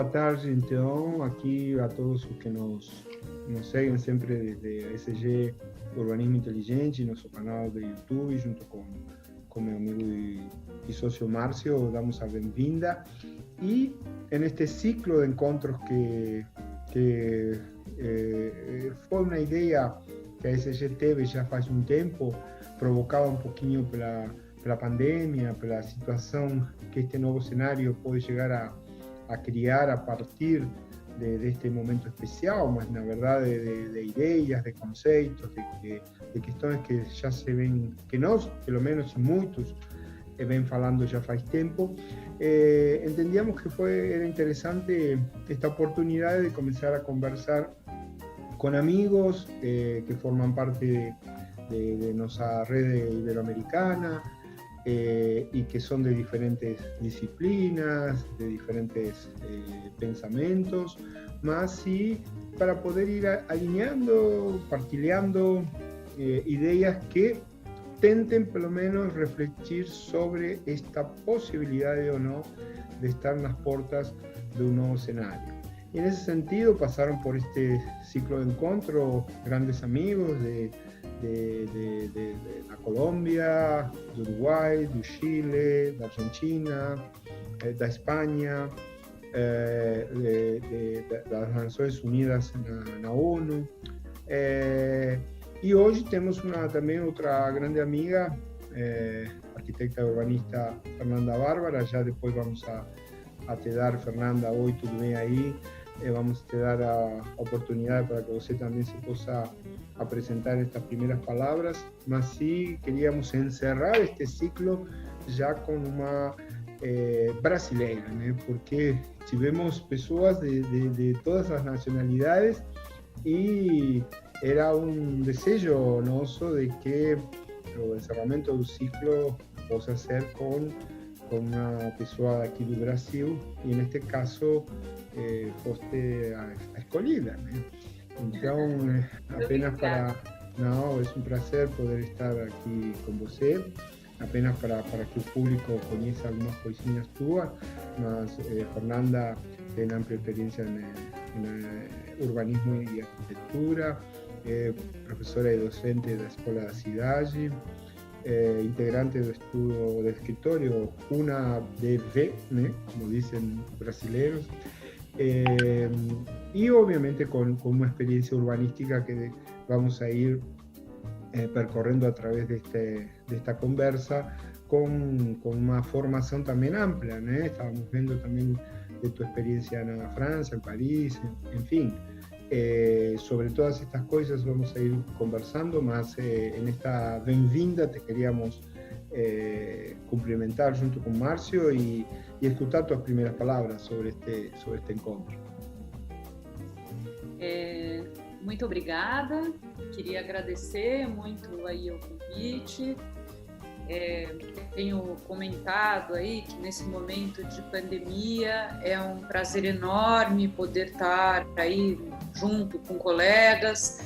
boa tarde, então, aqui a todos os que nos seguem sempre desde a ESG Urbanismo Inteligente, nosso canal de YouTube, junto com meu amigo e sócio Márcio, damos a bem-vinda. E neste ciclo de encontros que foi uma ideia que a ESG teve já faz um tempo, provocada um pouquinho pela pandemia, pela situação que este novo cenário pode chegar a criar a partir de este momento especial, mas na verdade de ideias, de conceitos, de questões que já se ven, que nós, pelo menos e muitos, ven falando já faz tempo. Entendíamos que era interessante esta oportunidade de começar a conversar com amigos que forman parte de nossa rede iberoamericana, y que son de diferentes disciplinas, de diferentes pensamientos, más sí para poder ir alineando, partilhando ideas que tenten por lo menos refletir sobre esta posibilidad o no de estar en las puertas de un nuevo escenario. Y en ese sentido pasaron por este ciclo de encuentro grandes amigos de la Colômbia, do Uruguai, do Chile, da Argentina, da Espanha, das Nações Unidas na ONU. E hoje temos também outra grande amiga, arquitecta urbanista Fernanda Bárbara. Já depois vamos a te dar, Fernanda, oi, tudo bem aí? Vamos te dar a oportunidade para que você também se possa apresentar estas primeiras palavras, mas sim queríamos encerrar este ciclo já com uma brasileira, né? Porque tivemos pessoas de todas as nacionalidades e era um desejo nosso de que o encerramento do ciclo possa ser com uma pessoa aqui do Brasil, e neste caso foste a escolhida, né? Então, apenas para... Não, é um prazer poder estar aqui com você, apenas para que o público conheça algumas coisinhas tuas, mas Fernanda tem ampla experiência em urbanismo e arquitetura, é professora e docente da Escola da Cidade, integrante do estudo do escritório UNADV, né, como dizem brasileiros, y obviamente con una experiencia urbanística que vamos a ir percorriendo a través de esta conversa, con una formación también amplia, ¿no? Estábamos viendo también de tu experiencia en Francia, en París, en fin. Sobre todas estas cosas vamos a ir conversando, más en esta bem-vinda te queríamos cumprimentar junto con Márcio y escutar tus primeras palabras sobre este encontro. Muito obrigada, queria agradecer muito aí o convite. Tenho comentado aí que nesse momento de pandemia é um prazer enorme poder estar aí junto com colegas,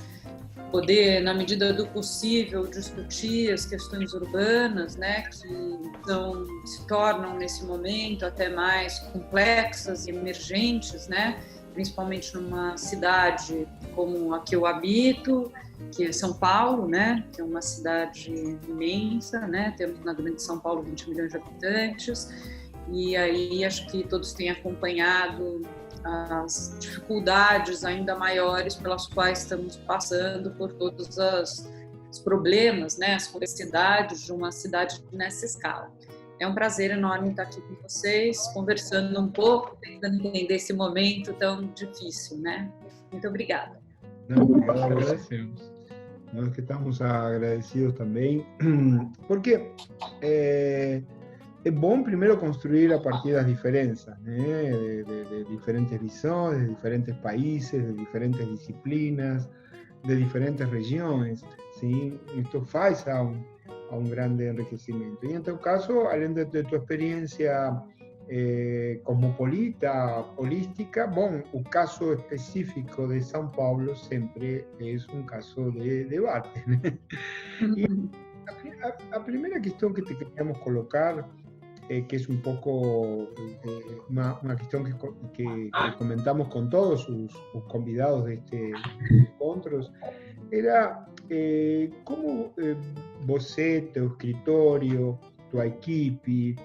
poder, na medida do possível, discutir as questões urbanas, né, que se tornam nesse momento até mais complexas e emergentes, né, principalmente numa cidade como a que eu habito, que é São Paulo, né, que é uma cidade imensa, né, temos na grande São Paulo 20 milhões de habitantes, e aí acho que todos têm acompanhado as dificuldades ainda maiores pelas quais estamos passando, por todos os problemas, né, as complexidades de uma cidade nessa escala. É um prazer enorme estar aqui com vocês, conversando um pouco, tentando entender esse momento tão difícil, né? Muito obrigada. Nós agradecemos. Nós que estamos agradecidos também, porque é bom primeiro construir a partir das diferenças, né? De diferentes visões, de diferentes países, de diferentes disciplinas, de diferentes regiões, sim? Isto faz a um grande enriquecimento. E, em teu caso, além de tua experiência cosmopolita, holística, bom, o caso específico de São Paulo sempre é um caso de debate, né? E a primeira questão que te queríamos colocar que es un poco una cuestión que comentamos con todos sus convidados de este encontros, era como você, teu escritorio, tu equipe,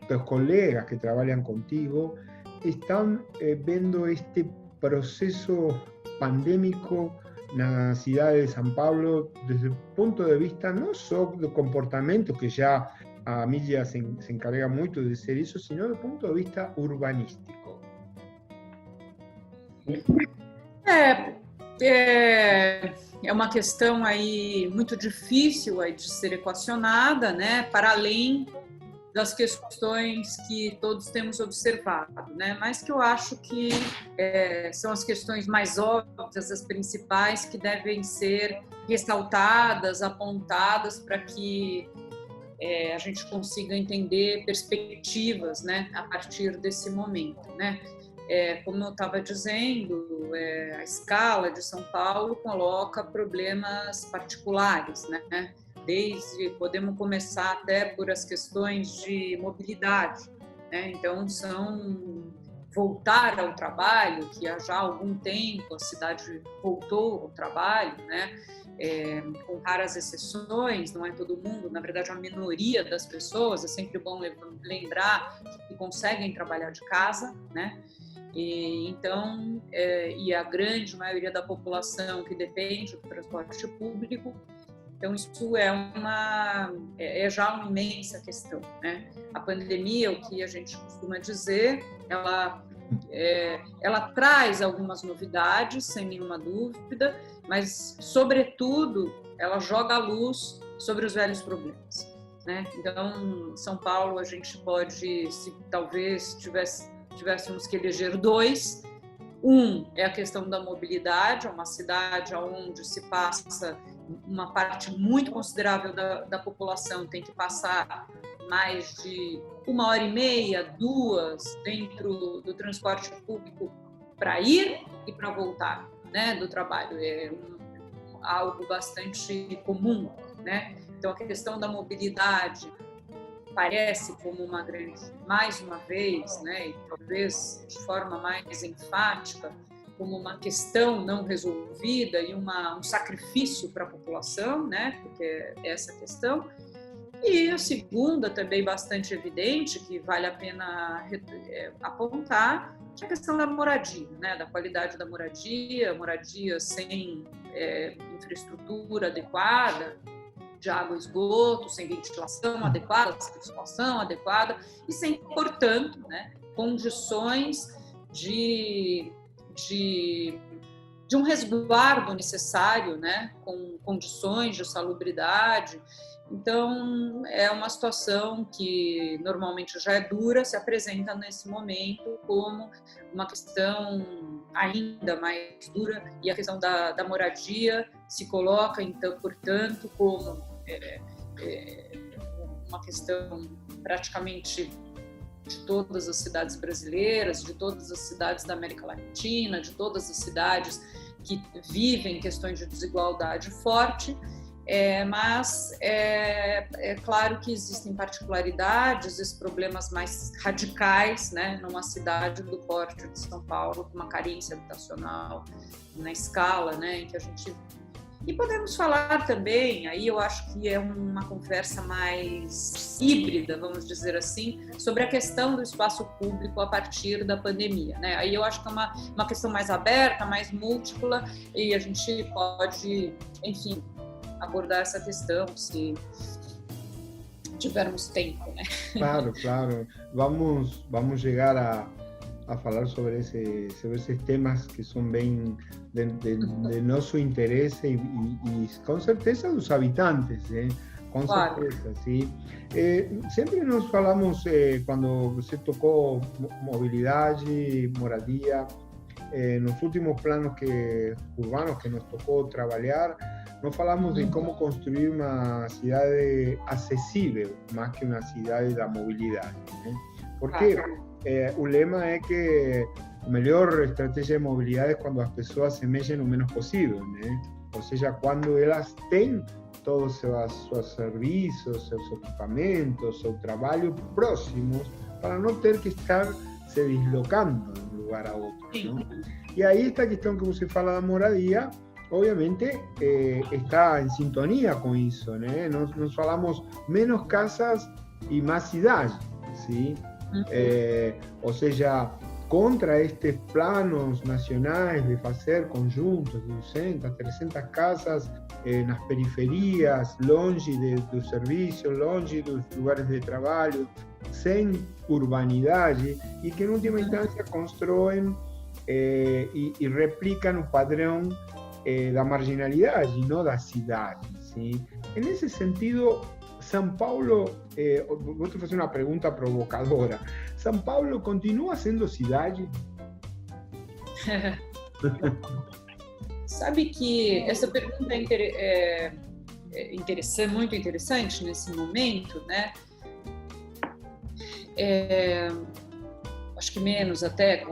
tus colegas que trabajan contigo, están viendo este proceso pandémico na cidade de São Paulo desde o ponto de vista não só do comportamento, que já a mídia se encarrega muito de ser isso, sino do ponto de vista urbanístico. É uma questão aí muito difícil aí de ser equacionada, né? Para além das questões que todos temos observado, né? Mas que eu acho que são as questões mais óbvias, as principais, que devem ser ressaltadas, apontadas, para que a gente consiga entender perspectivas, né? A partir desse momento, né? Como eu estava dizendo, a escala de São Paulo coloca problemas particulares, né? Podemos começar até por as questões de mobilidade, né? Então, voltar ao trabalho, que há já algum tempo a cidade voltou ao trabalho, né? Com raras exceções, não é todo mundo, na verdade a minoria das pessoas, é sempre bom lembrar que conseguem trabalhar de casa, né? Então, a grande maioria da população que depende do transporte público. Então, isso é já uma imensa questão, né? A pandemia, o que a gente costuma dizer, ela traz algumas novidades, sem nenhuma dúvida, mas, sobretudo, ela joga a luz sobre os velhos problemas, né? Então, em São Paulo, a gente pode, se talvez tivéssemos que eleger dois. É a questão da mobilidade, é uma cidade onde se passa uma parte muito considerável da população tem que passar mais de 1h30, 2 dentro do transporte público para ir e para voltar, né, do trabalho. É algo bastante comum, né? Então, a questão da mobilidade parece como mais uma vez, né, e talvez de forma mais enfática, como uma questão não resolvida e um sacrifício para a população, né, porque é essa questão. E a segunda, também bastante evidente, que vale a pena apontar, que é a questão da moradia, né, da qualidade da moradia sem infraestrutura adequada, de água e esgoto, sem ventilação adequada, circulação adequada, e sem, portanto, né, condições de um resguardo necessário, né, com condições de salubridade. Então, é uma situação que normalmente já é dura, se apresenta nesse momento como uma questão ainda mais dura, e a questão da moradia se coloca, então, portanto, como uma questão praticamente de todas as cidades brasileiras, de todas as cidades da América Latina, de todas as cidades que vivem questões de desigualdade forte, mas é claro que existem particularidades, esses problemas mais radicais, né, numa cidade do porte de São Paulo, com uma carência habitacional na escala, né, em que a gente... E podemos falar também, aí eu acho que é uma conversa mais híbrida, vamos dizer assim, sobre a questão do espaço público a partir da pandemia, né? Aí eu acho que é uma questão mais aberta, mais múltipla, e a gente pode, enfim, abordar essa questão se tivermos tempo, né? Claro. Vamos chegar a falar sobre esses temas que são bem de nosso interesse e com certeza dos habitantes, com certeza, sim. Sempre nós falamos, quando você tocou mobilidade, moradia, nos últimos planos urbanos que nos tocou trabalhar, nós falamos de como construir uma cidade acessível, mais que uma cidade da mobilidade, né? Porque o lema é que a melhor estratégia de mobilidade é quando as pessoas se mexem o menos possível, né? Ou seja, quando elas têm todos seus serviços, seus equipamentos, seu trabalho próximos, para não ter que estar se deslocando de um lugar a outro, não? E aí esta questão que você fala da moradia, obviamente está em sintonia com isso, né? Nós falamos menos casas e mais cidade, sim? Ou seja, contra estes planos nacionais de fazer conjuntos de 200, 300 casas nas periferias, longe dos serviços, longe dos lugares de trabalho, sem urbanidade, e que, em última instância, constroem e replicam o padrão da marginalidade, não da cidade. Sim? Nesse sentido, São Paulo, vou te fazer uma pergunta provocadora. São Paulo continua sendo cidade? Sabe que essa pergunta é muito interessante nesse momento, né? Acho que menos até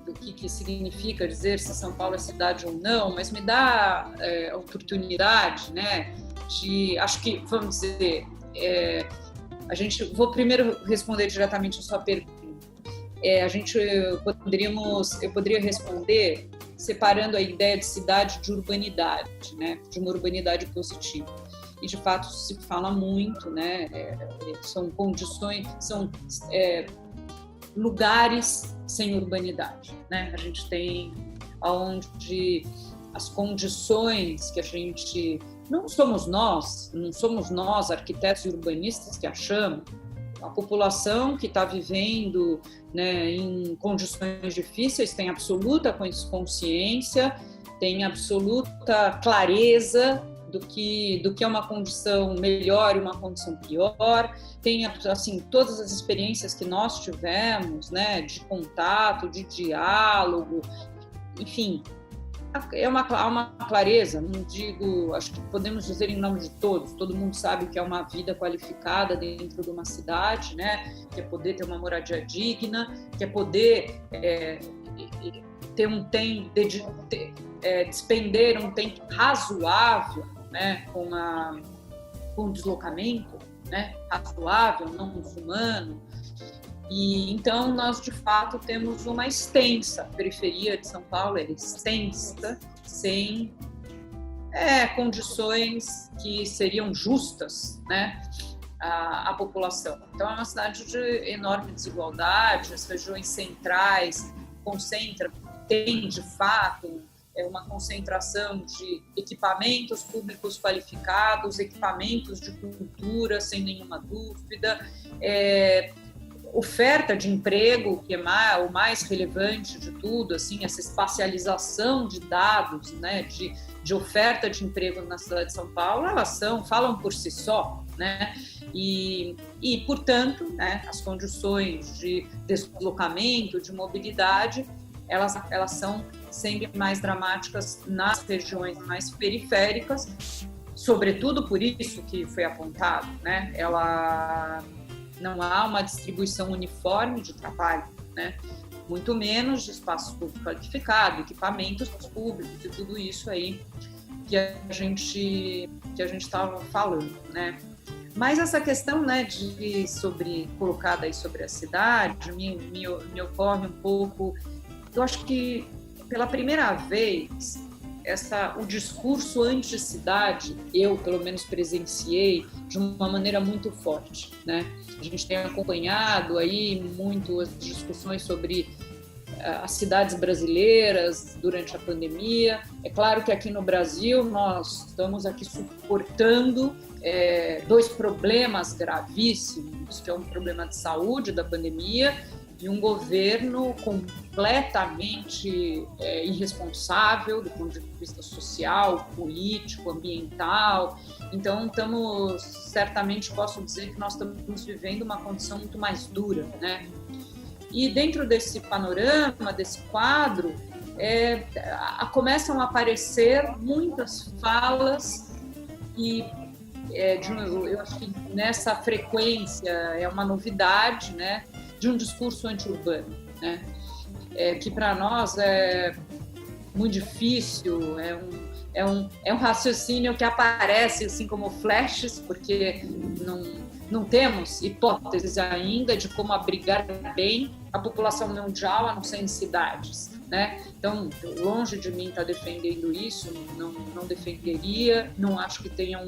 do que significa dizer se São Paulo é cidade ou não, mas me dá a oportunidade, né? Acho que, vamos dizer, vou primeiro responder diretamente a sua pergunta. Eu poderia responder separando a ideia de cidade de urbanidade, né? De uma urbanidade positiva. E de fato se fala muito, né? São condições, são lugares sem urbanidade, né? A gente tem onde as condições que a gente não somos nós arquitetos e urbanistas que achamos. A população que está vivendo, né, em condições difíceis tem absoluta consciência, tem absoluta clareza do que é uma condição melhor e uma condição pior, tem assim todas as experiências que nós tivemos, né, de contato, de diálogo, enfim. É uma clareza, não digo, acho que podemos dizer em nome de todos, todo mundo sabe que é uma vida qualificada dentro de uma cidade, né? Que é poder ter uma moradia digna, que é poder ter um tempo, despender um tempo razoável, né? Com o deslocamento, né? Razoável, não desumano. E então nós de fato temos uma extensa periferia de São Paulo, extensa, sem condições que seriam justas, né, à população. Então é uma cidade de enorme desigualdade, as regiões centrais tem de fato uma concentração de equipamentos públicos qualificados, equipamentos de cultura, sem nenhuma dúvida, oferta de emprego, que é o mais relevante de tudo, assim, essa espacialização de dados, né, de oferta de emprego na cidade de São Paulo, falam por si só, né, e portanto, né, as condições de deslocamento, de mobilidade, elas são sempre mais dramáticas nas regiões mais periféricas, sobretudo por isso que foi apontado, né, não há uma distribuição uniforme de trabalho, né? Muito menos de espaço público qualificado, equipamentos públicos e tudo isso aí que a gente estava falando, né? Mas essa questão, né, colocada aí sobre a cidade, me ocorre um pouco. Eu acho que pela primeira vez o discurso anti-cidade, eu pelo menos presenciei de uma maneira muito forte, né? A gente tem acompanhado aí muito as discussões sobre as cidades brasileiras durante a pandemia. É claro que aqui no Brasil nós estamos aqui suportando dois problemas gravíssimos, que é um problema de saúde da pandemia e um governo completamente irresponsável do ponto de vista social, político, ambiental. Então, certamente posso dizer que nós estamos vivendo uma condição muito mais dura, né? E dentro desse panorama, desse quadro, começam a aparecer muitas falas e eu acho que nessa frequência é uma novidade, né, de um discurso anti-urbano, né, que para nós é muito difícil, é é um raciocínio que aparece assim como flashes, porque não temos hipóteses ainda de como abrigar bem a população mundial, a não ser em cidades, né? Então, longe de mim estar defendendo isso, não defenderia, não acho que tenha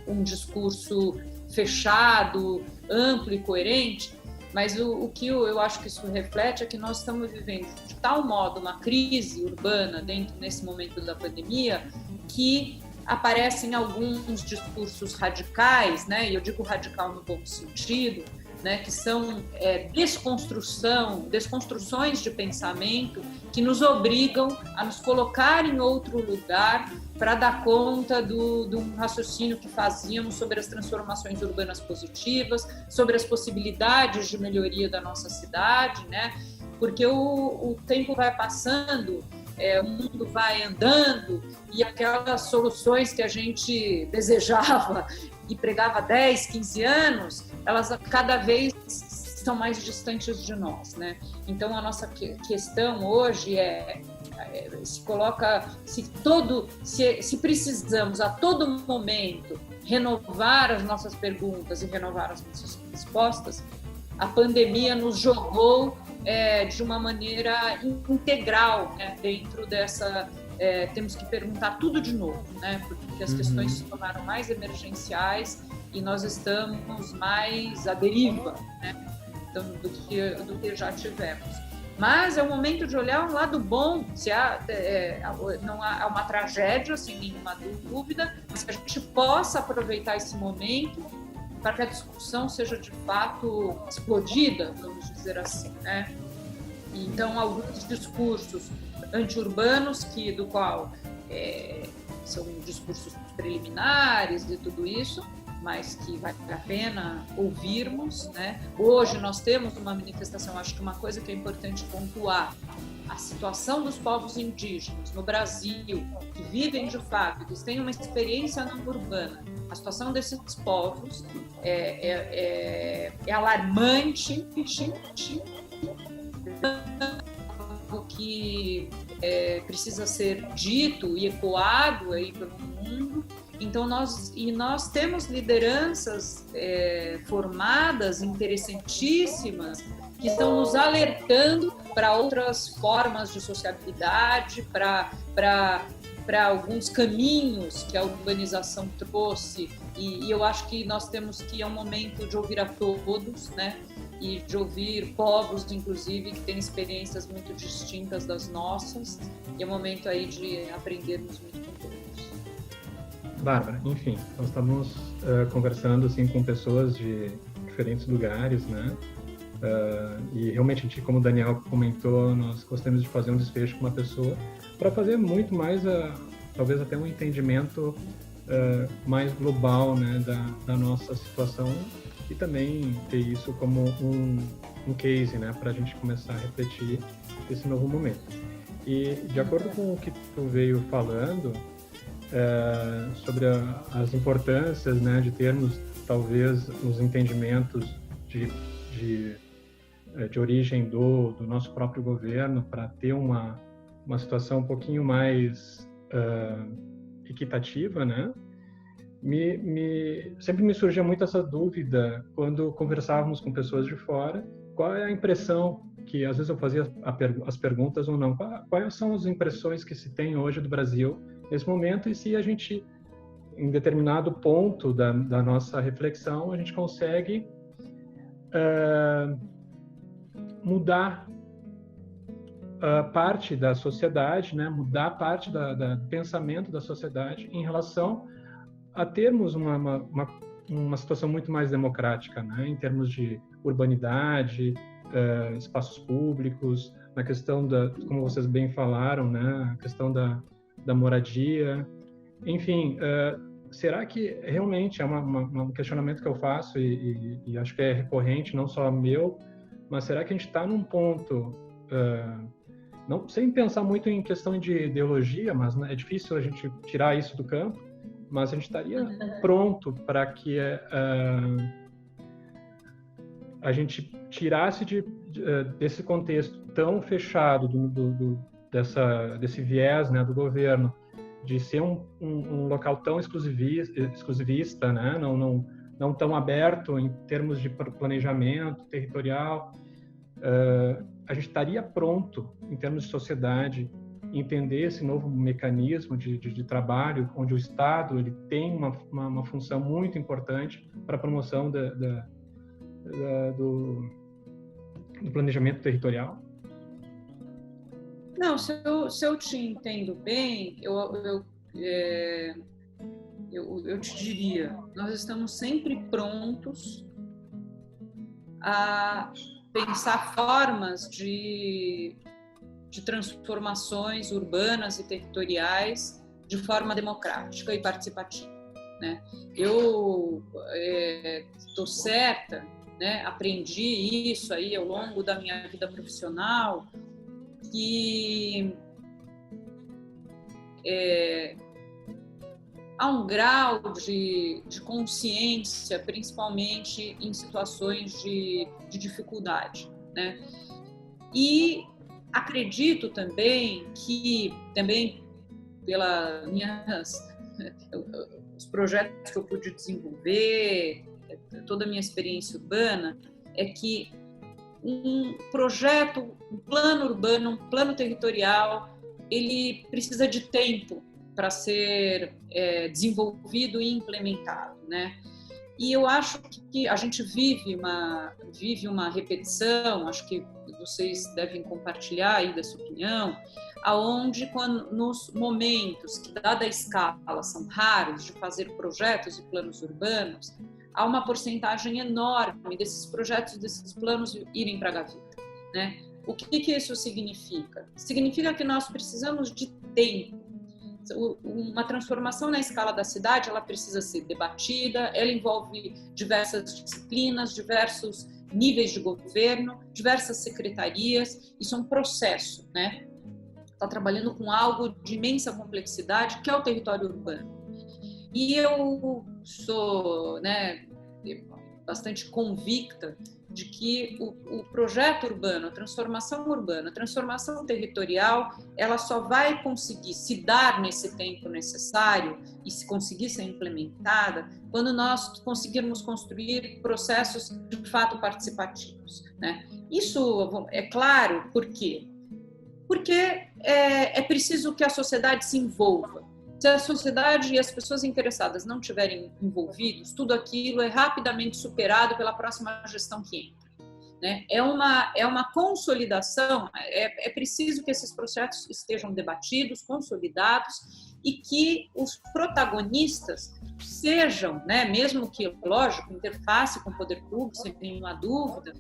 um discurso fechado, amplo e coerente, mas o que eu acho que isso reflete é que nós estamos vivendo de tal modo uma crise urbana nesse momento da pandemia, que aparecem alguns discursos radicais, né? E eu digo radical no bom sentido, né? Que são desconstruções de pensamento que nos obrigam a nos colocar em outro lugar para dar conta do raciocínio que fazíamos sobre as transformações urbanas positivas, sobre as possibilidades de melhoria da nossa cidade, né? Porque o tempo vai passando, o mundo vai andando e aquelas soluções que a gente desejava e pregava 10, 15 anos, elas cada vez são mais distantes de nós, né? Então a nossa questão hoje se coloca, se precisamos a todo momento renovar as nossas perguntas e renovar as nossas respostas, a pandemia nos jogou de uma maneira integral, né, dentro dessa. Temos que perguntar tudo de novo, né, porque as questões se tornaram mais emergenciais e nós estamos mais à deriva, né, então, do que já tivemos. Mas é o momento de olhar um lado bom, se não há uma tragédia, sem nenhuma dúvida, mas que a gente possa aproveitar esse momento para que a discussão seja de fato explodida, vamos dizer assim, né? Então, alguns discursos anti-urbanos, do qual são discursos preliminares e tudo isso, mas que vale a pena ouvirmos, né? Hoje nós temos uma manifestação, acho que uma coisa que é importante pontuar, a situação dos povos indígenas no Brasil, que vivem de fato, que têm uma experiência não urbana, a situação desses povos é alarmante, o que precisa ser dito e ecoado aí pelo mundo. Então, nós temos lideranças formadas, interessantíssimas, que estão nos alertando para outras formas de sociabilidade, para alguns caminhos que a urbanização trouxe. E eu acho que nós temos que, é um momento de ouvir a todos, né? E de ouvir povos, inclusive, que têm experiências muito distintas das nossas. E é um momento aí de aprendermos muito com todos. Bárbara, enfim, nós estamos conversando assim, com pessoas de diferentes lugares, né? E realmente, como o Daniel comentou, nós gostamos de fazer um desfecho com uma pessoa para fazer muito mais, talvez até um entendimento mais global, né, da nossa situação e também ter isso como um case, né, para a gente começar a refletir esse novo momento. E de acordo com o que tu veio falando sobre as importâncias, né, de termos talvez os entendimentos de origem do nosso próprio governo para ter uma situação um pouquinho mais equitativa, né? Sempre me surgia muito essa dúvida quando conversávamos com pessoas de fora, qual é a impressão que às vezes eu fazia as perguntas ou não, quais são as impressões que se tem hoje do Brasil nesse momento e se a gente, em determinado ponto da nossa reflexão, a gente consegue mudar parte da sociedade, né? Mudar parte do pensamento da sociedade em relação a termos uma situação muito mais democrática, né? Em termos de urbanidade, espaços públicos, na questão como vocês bem falaram, né? A questão da moradia, enfim, será que realmente é um questionamento que eu faço e acho que é recorrente, não só meu, mas será que a gente está num ponto, não, sem pensar muito em questão de ideologia, mas né, é difícil a gente tirar isso do campo, mas a gente estaria pronto para que a gente tirasse desse contexto tão fechado desse viés, né, do governo, de ser um local tão exclusivista, né? Não tão aberto em termos de planejamento territorial. A gente estaria pronto, em termos de sociedade, entender esse novo mecanismo de trabalho, onde o Estado ele tem uma função muito importante para a promoção do planejamento territorial? Não, se eu te entendo bem, eu te diria, nós estamos sempre prontos a pensar formas de transformações urbanas e territoriais de forma democrática e participativa, né? Eu estou certa, né? Aprendi isso aí ao longo da minha vida profissional, que há um grau de consciência, principalmente em situações de dificuldade, né? E acredito também que, os projetos que eu pude desenvolver, toda a minha experiência urbana, é que um projeto, um plano urbano, um plano territorial, ele precisa de tempo para ser desenvolvido e implementado, né? E eu acho que a gente vive uma repetição, acho que vocês devem compartilhar aí dessa opinião, aonde nos momentos que, dada a escala, são raros de fazer projetos e planos urbanos, há uma porcentagem enorme desses projetos, desses planos irem para a gaveta, né? O que isso significa? Significa que nós precisamos de tempo. Uma transformação na escala da cidade, ela precisa ser debatida, ela envolve diversas disciplinas, diversos níveis de governo, diversas secretarias, isso é um processo, né? Está trabalhando com algo de imensa complexidade, que é o território urbano. E eu sou, né, bastante convicta de que o projeto urbano, a transformação territorial, ela só vai conseguir se dar nesse tempo necessário e se conseguir ser implementada quando nós conseguirmos construir processos de fato participativos, né? Isso é claro, por quê? Porque é preciso que a sociedade se envolva. Se a sociedade e as pessoas interessadas não estiverem envolvidos, tudo aquilo é rapidamente superado pela próxima gestão que entra, né? É uma consolidação, é preciso que esses processos estejam debatidos, consolidados, e que os protagonistas sejam, né, mesmo que, lógico, interface com o poder público, sem nenhuma dúvida,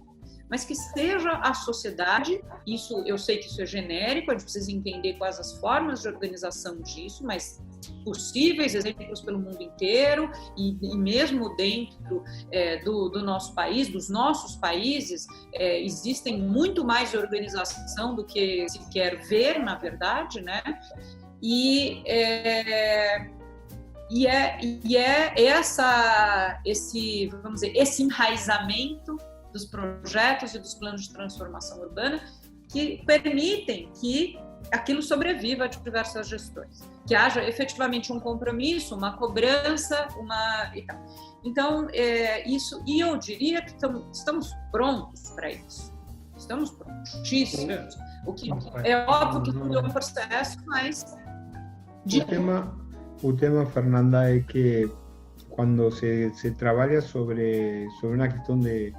mas que seja a sociedade. Isso, eu sei que isso é genérico, a gente precisa entender quais as formas de organização disso, mas possíveis exemplos pelo mundo inteiro e mesmo dentro do nosso país, dos nossos países, existem muito mais organização do que se quer ver, na verdade, né? E esse enraizamento dos projetos e dos planos de transformação urbana que permitem que aquilo sobreviva a diversas gestões, que haja efetivamente um compromisso, uma cobrança, e tal. Então, isso, e eu diria que estamos prontos para isso. Estamos prontíssimos. O que é óbvio que tudo é um processo, mas... O tema, Fernanda, é que quando se trabalha sobre uma questão de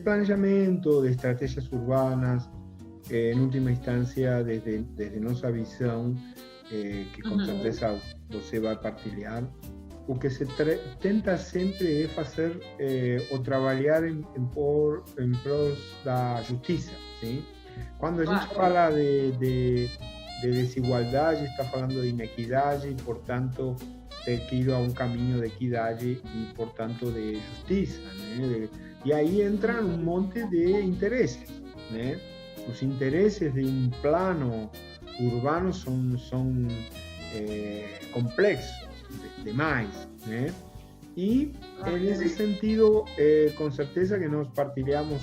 planejamento, de estratégias urbanas, en última instancia, desde nuestra visión, que con certeza você vai partilhar, o que se tenta sempre é fazer ou trabalhar em prol da justiça, sim? Quando a gente fala de desigualdade, está falando de inequidade e, portanto, ter que ir a um caminho de equidade e, portanto, de justiça, né? E aí entram um monte de interesses, né? Os interesses de um plano urbano são complexos demais, né? E nesse sentido, com certeza que nós partilhamos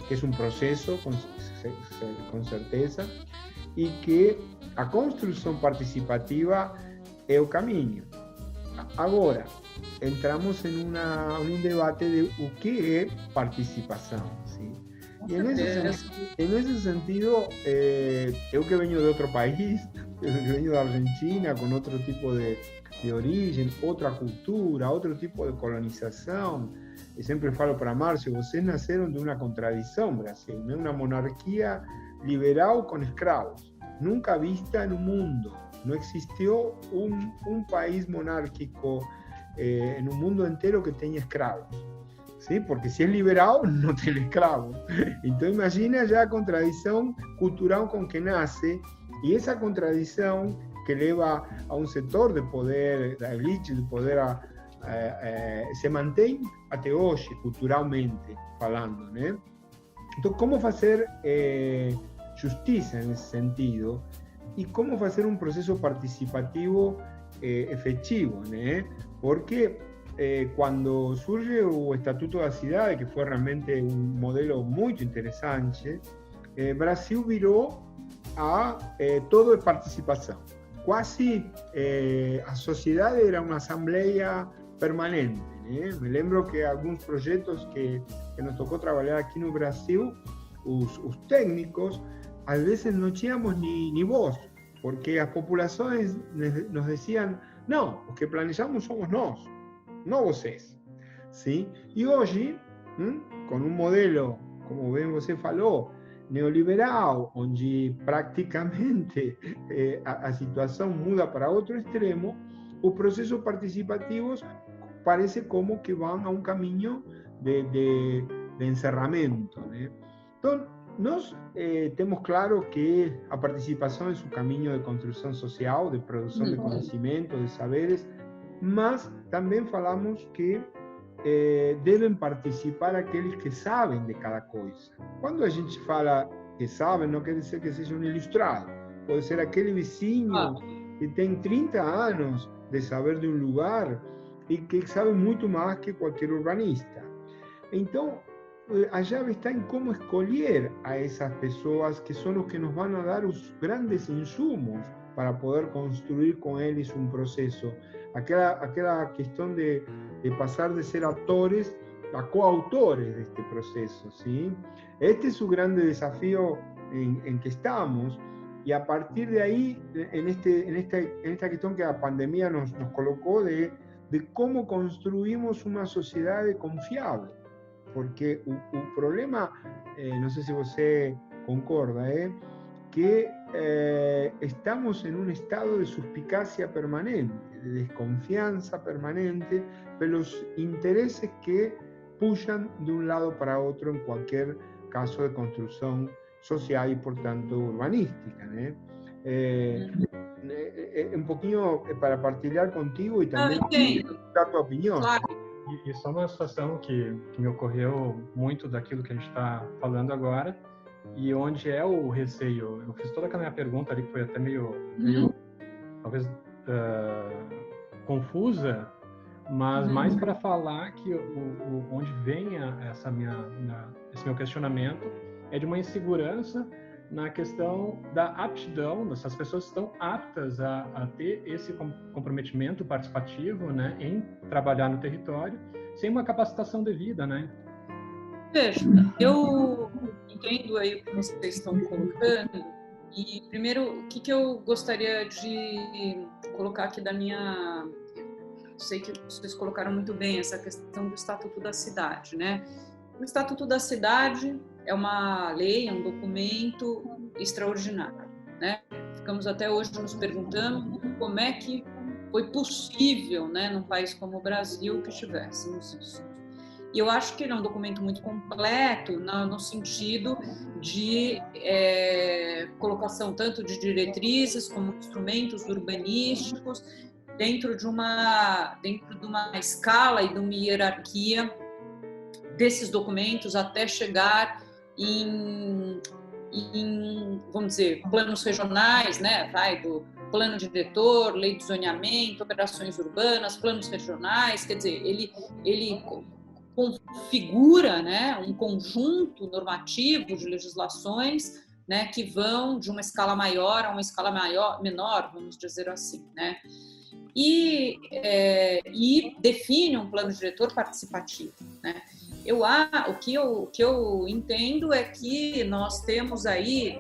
que é um processo, com certeza, e que a construção participativa é o caminho. Agora, entramos em um debate de o que é participação. Sim? E nesse sentido, eu que venho de outro país, eu que venho da Argentina, com outro tipo de origem, outra cultura, outro tipo de colonização, eu sempre falo para Márcio, vocês nasceram de uma contradição, Brasil, né? Uma monarquia liberal com escravos, nunca vista no mundo. Não existiu um país monárquico no mundo inteiro que tenha escravos. ¿Sí? Porque si es liberal, no tiene esclavos. Entonces imagina ya a contradição cultural com que nasce, e essa contradição que leva a um setor de poder, da elite de poder, se mantém até hoje, culturalmente falando, né? Então, como fazer justiça nesse sentido e como fazer um processo participativo efetivo, né? Porque cuando surge o Estatuto da Cidade, que foi realmente um modelo muito interessante, Brasil virou a todo de participação. Quase a sociedade era uma assembleia permanente, né? Me lembro que alguns projetos que nos tocou trabalhar aqui no Brasil, os técnicos, às vezes não tínhamos ni voz, porque as populações nos diziam, não, os que planejamos somos nós, não vocês. Sim? E hoje, com um modelo, como bem você falou, neoliberal, onde praticamente a situação muda para outro extremo, os processos participativos parece como que vão a um caminho de encerramento, né? Então, nós temos claro que a participação é um caminho de construção social, de produção de conhecimento, de saberes, mas também falamos que devem participar aqueles que sabem de cada coisa. Quando a gente fala que sabem, não quer dizer que seja um ilustrado. Pode ser aquele vizinho que tem 30 anos de saber de um lugar e que sabe muito mais que qualquer urbanista. Então, a chave está em como escolher a essas pessoas que são os que nos vão dar os grandes insumos para poder construir com eles um processo. Aquela questão de passar de ser atores a coautores deste processo, sim? Este é o grande desafio em que estamos, e a partir de aí, nesta questão que a pandemia nos colocou de como construímos uma sociedade confiável. Porque o problema, não sei se você concorda, é que estamos em um estado de suspicácia permanente, de desconfiança permanente pelos interesses que puxam de um lado para outro em qualquer caso de construção social e, portanto, urbanística, né? Um pouquinho para partilhar contigo e também dar a tua opinião. Claro. E só uma situação que me ocorreu muito daquilo que a gente está falando agora, e onde é o receio. Eu fiz toda aquela minha pergunta ali, que foi até meio talvez confusa, mas mais para falar que onde vem esse meu questionamento é de uma insegurança na questão da aptidão, dessas pessoas que estão aptas a ter esse comprometimento participativo, né, em trabalhar no território, sem uma capacitação devida, né? Veja, eu entendo aí o que vocês estão colocando, e primeiro, o que eu gostaria de colocar aqui da minha... Eu sei que vocês colocaram muito bem essa questão do Estatuto da Cidade, né? O Estatuto da Cidade é uma lei, é um documento extraordinário, né? Ficamos até hoje nos perguntando como é que foi possível, né, num país como o Brasil, que tivéssemos isso. E eu acho que ele é um documento muito completo no sentido de colocação tanto de diretrizes como instrumentos urbanísticos dentro de uma escala e de uma hierarquia desses documentos até chegar em vamos dizer, planos regionais, né? Vai do plano diretor, lei de zoneamento, operações urbanas, planos regionais, quer dizer, ele configura, né, um conjunto normativo de legislações né, que vão de uma escala maior a uma escala menor, vamos dizer assim, né? E define um plano diretor participativo, né? O que eu entendo é que nós temos aí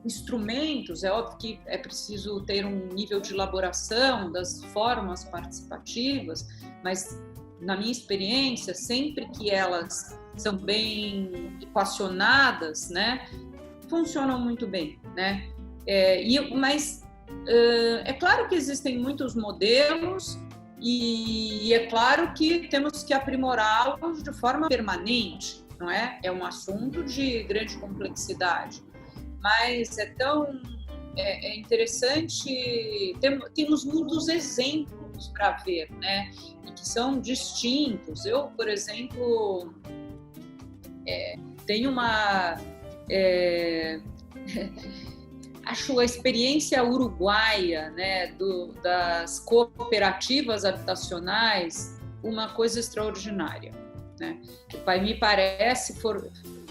instrumentos, é óbvio que é preciso ter um nível de elaboração das formas participativas, mas na minha experiência, sempre que elas são bem equacionadas, né, funcionam muito bem, né? Mas é claro que existem muitos modelos e é claro que temos que aprimorá-los de forma permanente, não é? É um assunto de grande complexidade, mas é interessante, temos muitos exemplos para ver, né? E que são distintos. Eu, por exemplo, tenho acho a experiência uruguaia, né, das cooperativas habitacionais uma coisa extraordinária, né? Me parece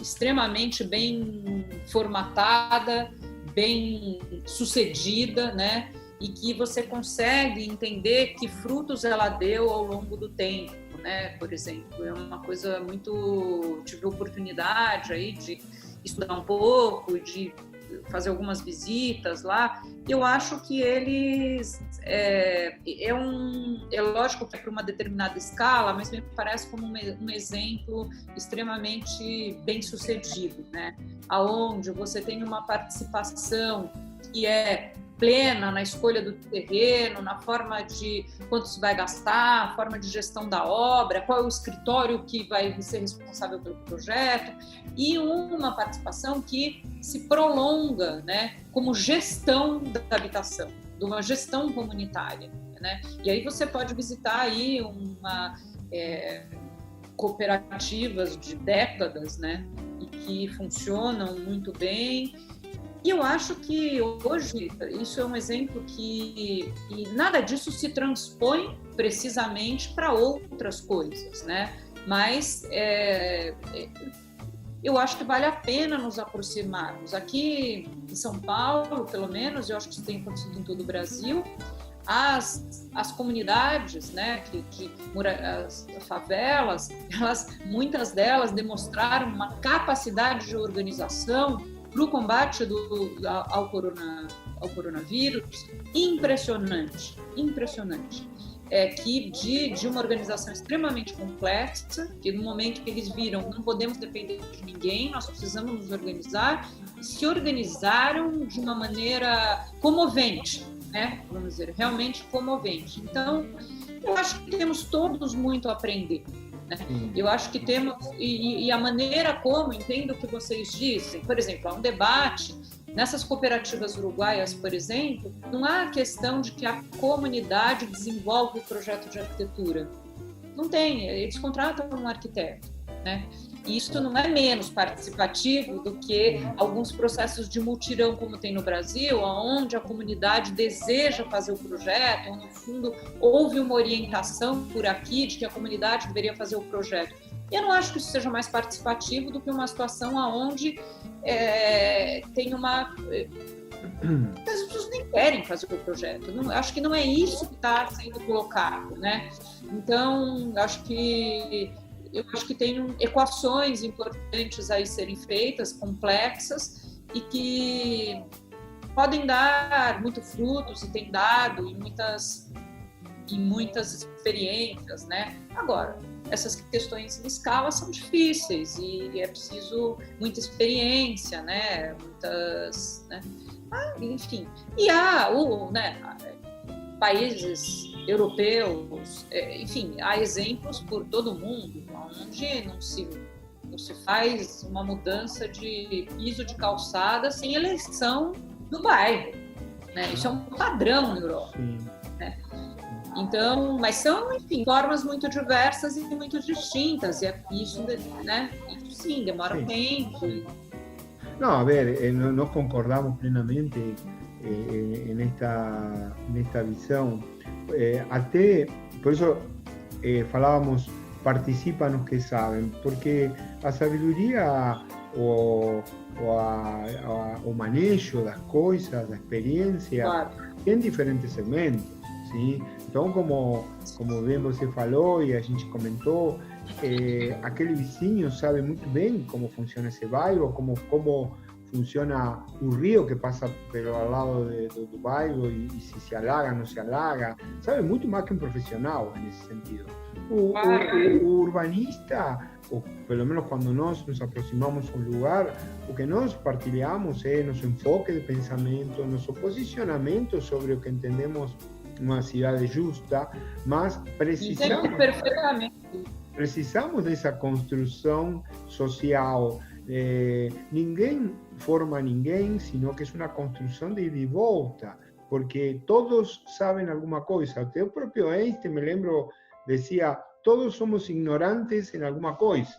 extremamente bem formatada, bem sucedida, né? E que você consegue entender que frutos ela deu ao longo do tempo, né? Por exemplo, é uma coisa muito... Tive a oportunidade aí de estudar um pouco, de fazer algumas visitas lá. Eu acho que eles... É lógico que é para uma determinada escala, mas me parece como um exemplo extremamente bem sucedido, né? Aonde você tem uma participação que é plena na escolha do terreno, na forma de quanto se vai gastar, a forma de gestão da obra, qual é o escritório que vai ser responsável pelo projeto, e uma participação que se prolonga, né, como gestão da habitação, de uma gestão comunitária, né? E aí você pode visitar aí cooperativas de décadas, né, e que funcionam muito bem. E eu acho que hoje isso é um exemplo que nada disso se transpõe precisamente para outras coisas, né? Mas eu acho que vale a pena nos aproximarmos. Aqui em São Paulo, pelo menos, eu acho que isso tem acontecido em todo o Brasil, as comunidades, né, as favelas, muitas delas demonstraram uma capacidade de organização para o combate ao coronavírus impressionante. Que de uma organização extremamente complexa, que no momento que eles viram não podemos depender de ninguém, nós precisamos nos organizar, se organizaram de uma maneira comovente, né? Vamos dizer, realmente comovente. Então, eu acho que temos todos muito a aprender. Eu acho que temos, e a maneira como, entendo o que vocês dizem, por exemplo, há um debate, nessas cooperativas uruguaias, por exemplo, não há a questão de que a comunidade desenvolve o projeto de arquitetura. Não tem, eles contratam um arquiteto, né? E isso não é menos participativo do que alguns processos de mutirão, como tem no Brasil, onde a comunidade deseja fazer o projeto, ou, no fundo, houve uma orientação por aqui de que a comunidade deveria fazer o projeto. Eu não acho que isso seja mais participativo do que uma situação onde tem as pessoas nem querem fazer o projeto. Acho que não é isso que está sendo colocado, né? Então, eu acho que tem equações importantes aí serem feitas, complexas, e que podem dar muito frutos, e tem dado em muitas experiências, né? Agora, essas questões em escala são difíceis e é preciso muita experiência, né? Enfim. E há países europeus, enfim, há exemplos por todo o mundo, onde não se faz uma mudança de piso de calçada sem eleição do bairro, né? Isso é um padrão na Europa, né? Então, mas são, enfim, formas muito diversas e muito distintas, e isso, né? Isso sim, demora tempo. No, a ver, nos concordamos plenamente en esta visión. Até, por eso falábamos, participan los que saben, porque a sabiduría o manejo das coisas, da experiência, claro, em diferentes segmentos, sim? Então, como bem você falou e a gente comentou, aquele vizinho sabe muito bem como funciona esse bairro, como funciona o rio que passa pelo lado do bairro e se alaga, não se alaga, sabe muito mais que um profissional nesse sentido. O urbanista, ou pelo menos quando nós nos aproximamos a um lugar, o que nós partilhamos é nosso enfoque de pensamento, nosso posicionamento sobre o que entendemos uma cidade justa, mas precisamos dessa construção social. Ninguém forma ninguém, sino que é uma construção de ida e volta, porque todos sabem alguma coisa. Até o próprio Einstein, me lembro, dizia, todos somos ignorantes em alguma coisa.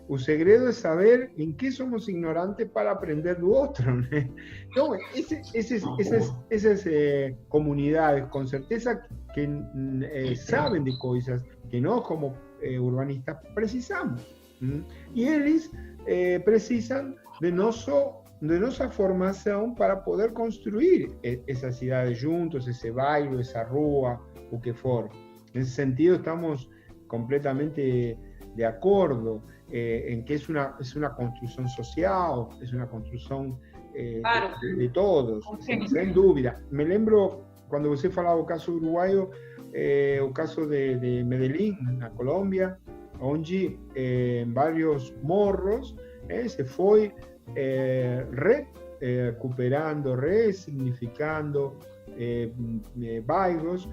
O segredo é saber em que somos ignorantes para aprender do outro, né? Então, essas comunidades, com certeza, que sabem de coisas que nós, como urbanistas, precisamos. E eles precisam de nossa formação para poder construir essa cidade juntos, esse bairro, essa rua, o que for. Nesse sentido, estamos completamente de acordo em que é uma construção social, é uma construção de todos, sem dúvida. Me lembro, quando você falava do caso uruguaio, o caso de Medellín, na Colômbia, onde em vários morros se foi recuperando, ressignificando bairros,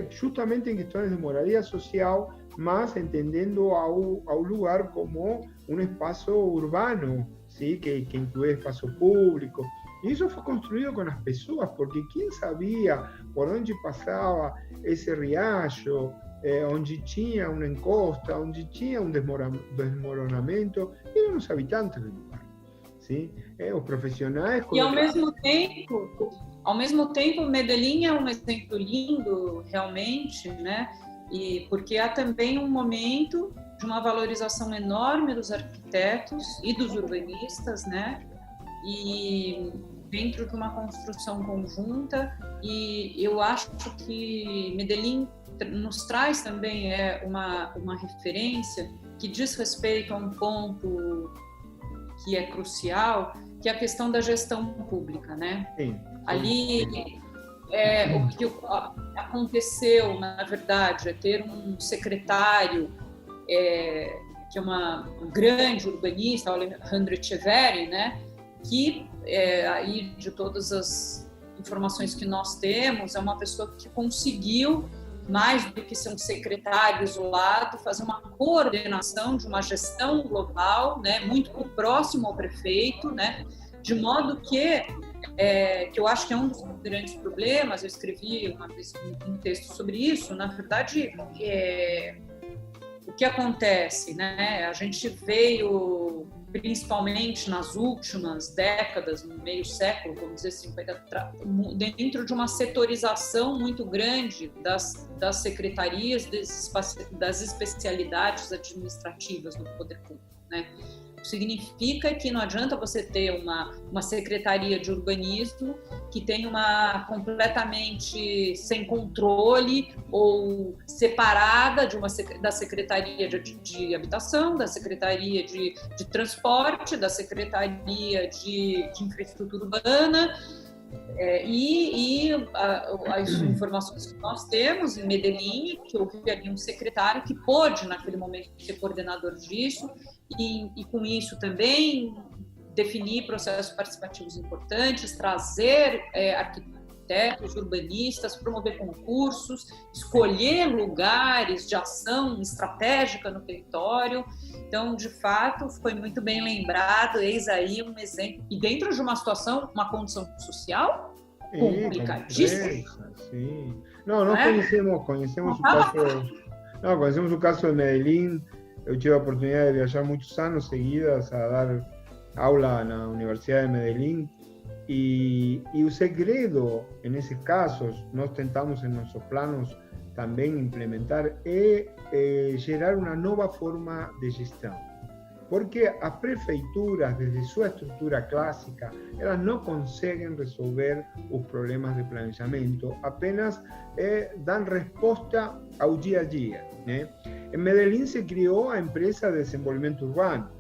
justamente em questões de moradia social, mas entendendo ao lugar como um espaço urbano, ¿sí? que inclui espaço público. E isso foi construído com as pessoas, porque quem sabia por onde passava esse riacho, onde tinha uma encosta, onde tinha um desmoronamento, eram os habitantes do lugar. Sim? Os profissionais... E ao mesmo tempo, Medellín é um exemplo lindo, realmente, né? E porque há também um momento de uma valorização enorme dos arquitetos e dos urbanistas, né? E dentro de uma construção conjunta, e eu acho que Medellín nos traz também uma referência que diz respeito a um ponto que é crucial, que é a questão da gestão pública, né? Sim. Ali, o que aconteceu, na verdade, é ter um secretário que é uma grande urbanista, Alejandro Echeverri, né? Que, aí, de todas as informações que nós temos, é uma pessoa que conseguiu, mais do que ser um secretário isolado, fazer uma coordenação de uma gestão global, né, muito próximo ao prefeito, né, de modo que eu acho que é um dos grandes problemas. Eu escrevi uma vez um texto sobre isso. Na verdade, o que acontece, né? A gente veio, principalmente nas últimas décadas, no meio século, vamos dizer 50, dentro de uma setorização muito grande das secretarias, das especialidades administrativas no poder público, né? Significa que não adianta você ter uma secretaria de urbanismo que tem completamente sem controle ou separada da secretaria de habitação, da secretaria de transporte, da secretaria de infraestrutura urbana. As informações que nós temos em Medellín, que houve ali um secretário que pôde, naquele momento, ser coordenador disso, e com isso também definir processos participativos importantes, trazer arquitetos, urbanistas, promover concursos, escolher lugares de ação estratégica no território. Então, de fato, foi muito bem lembrado, eis aí um exemplo. E dentro de uma situação, uma condição social complicadíssima. Sim. Nós conhecemos o caso... conhecemos o caso de Medellín. Eu tive a oportunidade de viajar muitos anos seguidas a dar aula na Universidade de Medellín. E o segredo, nesses casos, nós tentamos em nossos planos também implementar, gerar uma nova forma de gestão. porque as prefeituras, desde sua estrutura clássica, elas não conseguem resolver os problemas de planejamento, apenas dão resposta ao dia a dia, né? Em Medellín se criou a empresa de desenvolvimento urbano.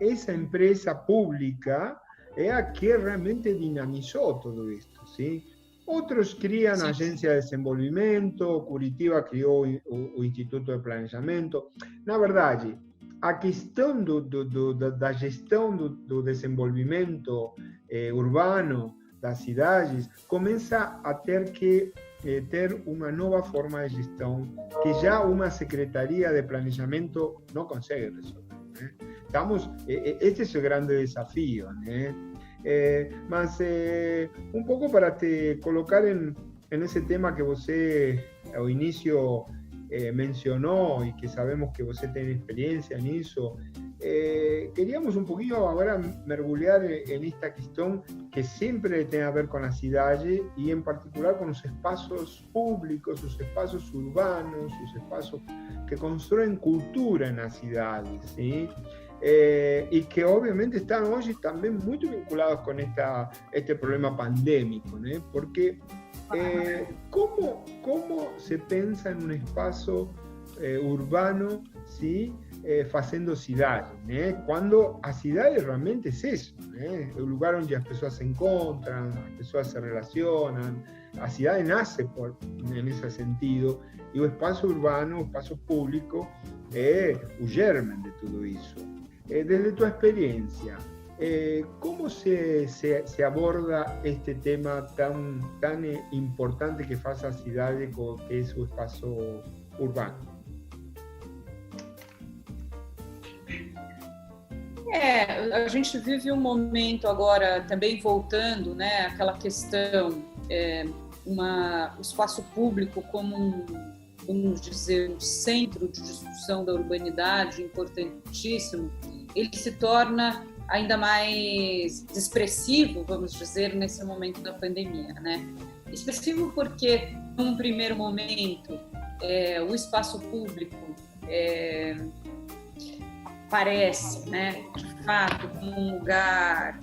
Essa empresa pública é a que realmente dinamizou tudo isso, sim? Outros criam a agência de desenvolvimento, Curitiba criou o Instituto de Planejamento. Na verdade, a questão da gestão do desenvolvimento urbano das cidades começa a ter que ter uma nova forma de gestão que já uma secretaria de planejamento não consegue resolver, né? Este é o grande desafio, né? Mas um pouco para te colocar nesse tema que você ao início mencionou e que sabemos que você tem experiência nisso, queríamos um pouquinho agora mergulhar nesta questão que sempre tem a ver com a cidade e em particular com os espaços públicos, os espaços urbanos, os espaços que constroem cultura nas cidades, sim? E que obviamente estão hoje também muito vinculados com este problema pandêmico, né? Porque como se pensa em um espaço urbano, sim, fazendo cidade, né? Quando a cidade realmente é isso, né? É o lugar onde as pessoas se encontram, as pessoas se relacionam, a cidade nasce nesse sentido, e o espaço urbano, o espaço público, é o germe de tudo isso. Desde tu experiência, como se aborda este tema tão importante que faz a cidade, que é o espaço urbano? A gente vive um momento agora, também voltando, né, aquela questão, o espaço público como vamos dizer, um centro de discussão da urbanidade importantíssimo, ele se torna ainda mais expressivo, vamos dizer, nesse momento da pandemia, né? Expressivo porque, num primeiro momento, o espaço público parece, né, de fato, como um lugar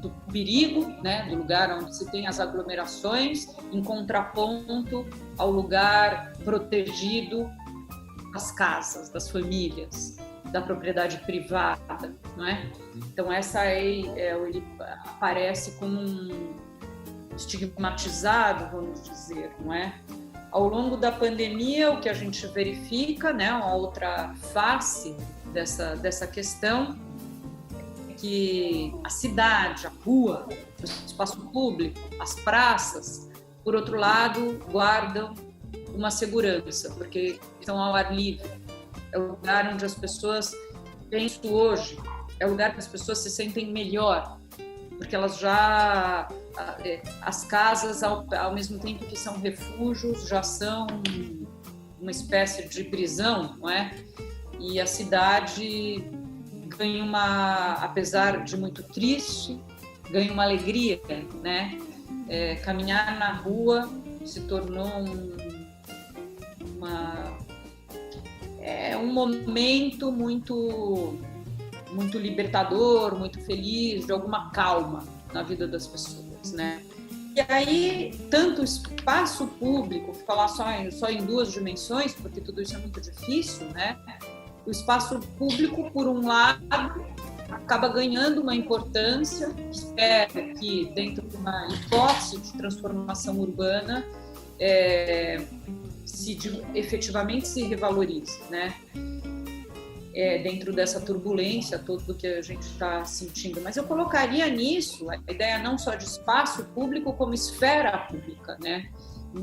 do perigo, né, do lugar onde se tem as aglomerações, em contraponto ao lugar protegido das casas, das famílias, da propriedade privada, não é? Então ele aparece como um estigmatizado, vamos dizer, não é? Ao longo da pandemia, o que a gente verifica, né, uma outra face dessa questão, é que a cidade, a rua, o espaço público, as praças, por outro lado, guardam uma segurança, porque estão ao ar livre. É o lugar onde as pessoas, penso hoje, é o lugar que as pessoas se sentem melhor, porque elas já, as casas, ao mesmo tempo que são refúgios, já são uma espécie de prisão, não é? E a cidade ganha apesar de muito triste, ganha uma alegria, né? Caminhar na rua se tornou um momento muito libertador, muito feliz, de alguma calma na vida das pessoas, né? E aí, tanto o espaço público, falar só em duas dimensões, porque tudo isso é muito difícil, né? O espaço público, por um lado, acaba ganhando uma importância, espero que dentro de uma hipótese de transformação urbana, efetivamente se revalorize, né? Dentro dessa turbulência toda que a gente está sentindo. Mas eu colocaria nisso a ideia não só de espaço público, como esfera pública, né?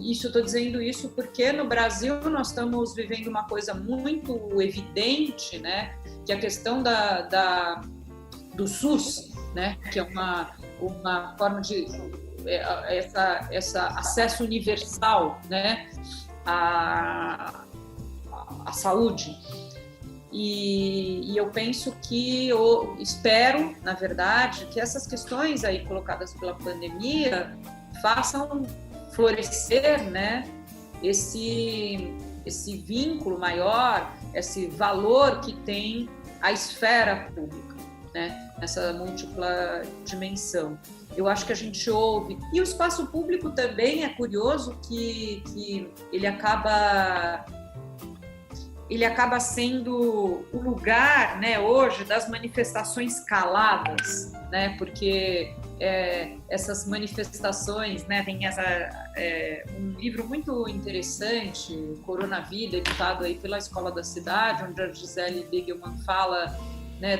Isso, estou dizendo isso porque no Brasil nós estamos vivendo uma coisa muito evidente, né? Que é a questão do SUS, né? Que é uma forma de essa acesso universal, né? à saúde. E eu penso espero, na verdade, que essas questões aí colocadas pela pandemia façam florescer, né, esse vínculo maior, esse valor que tem a esfera pública, né? Nessa múltipla dimensão. Eu acho que a gente ouve. E o espaço público também é curioso que ele acaba sendo o lugar, né, hoje, das manifestações caladas, né? Porque essas manifestações, né, tem um livro muito interessante, Corona Vida, editado aí pela Escola da Cidade, onde a Gisele Begelman fala, né,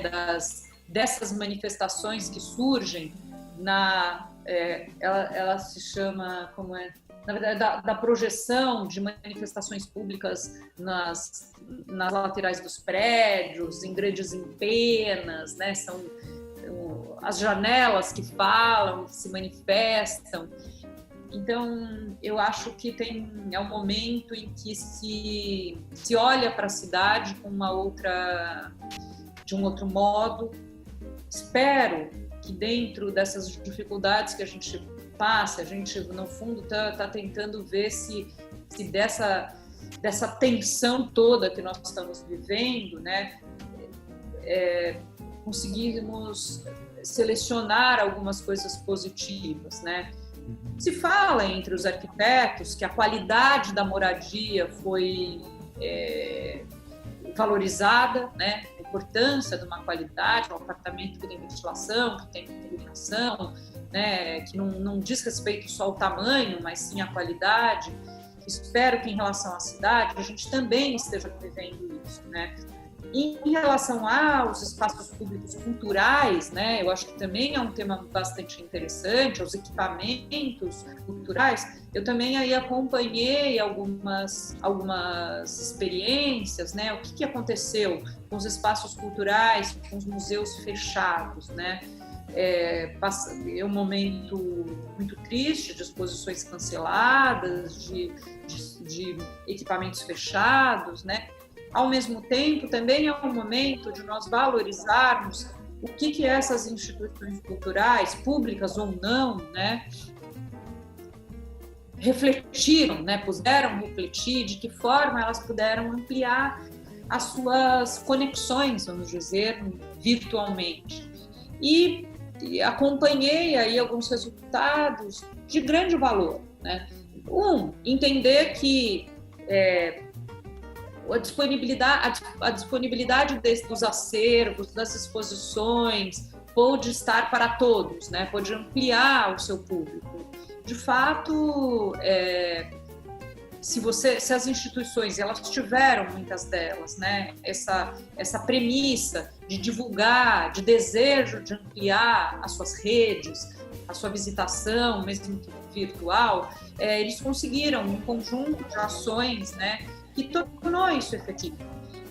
dessas manifestações que surgem ela se chama, na verdade, da projeção de manifestações públicas nas laterais dos prédios, em grandes empenas, né? São as janelas que falam, que se manifestam. Então, eu acho que é um momento em que se olha para a cidade de um outro modo. Espero que dentro dessas dificuldades que a gente passa, a gente, no fundo, tá tentando ver se dessa tensão toda que nós estamos vivendo, né, conseguimos selecionar algumas coisas positivas, né? Se fala entre os arquitetos que a qualidade da moradia foi valorizada, né? A importância de uma qualidade, um apartamento que tem ventilação, que tem iluminação, né? Que não diz respeito só ao tamanho, mas sim à qualidade. Espero que em relação à cidade a gente também esteja vivendo isso, né? E em relação aos espaços públicos culturais, né, eu acho que também é um tema bastante interessante, aos equipamentos culturais. Eu também aí acompanhei algumas experiências, né, o que aconteceu com os espaços culturais, com os museus fechados, né? É um momento muito triste, de exposições canceladas, de equipamentos fechados, né? Ao mesmo tempo, também é um momento de nós valorizarmos o que essas instituições culturais, públicas ou não, né, refletiram, né, puderam refletir, de que forma elas puderam ampliar as suas conexões, vamos dizer, virtualmente. E acompanhei aí alguns resultados de grande valor, né? Entender que a disponibilidade dos acervos, das exposições, pode estar para todos, né? Pode ampliar o seu público. De fato, se as instituições, elas tiveram, muitas delas, né, essa premissa de divulgar, de desejo de ampliar as suas redes, a sua visitação, mesmo que virtual, eles conseguiram um conjunto de ações, né, que tornou isso efetivo.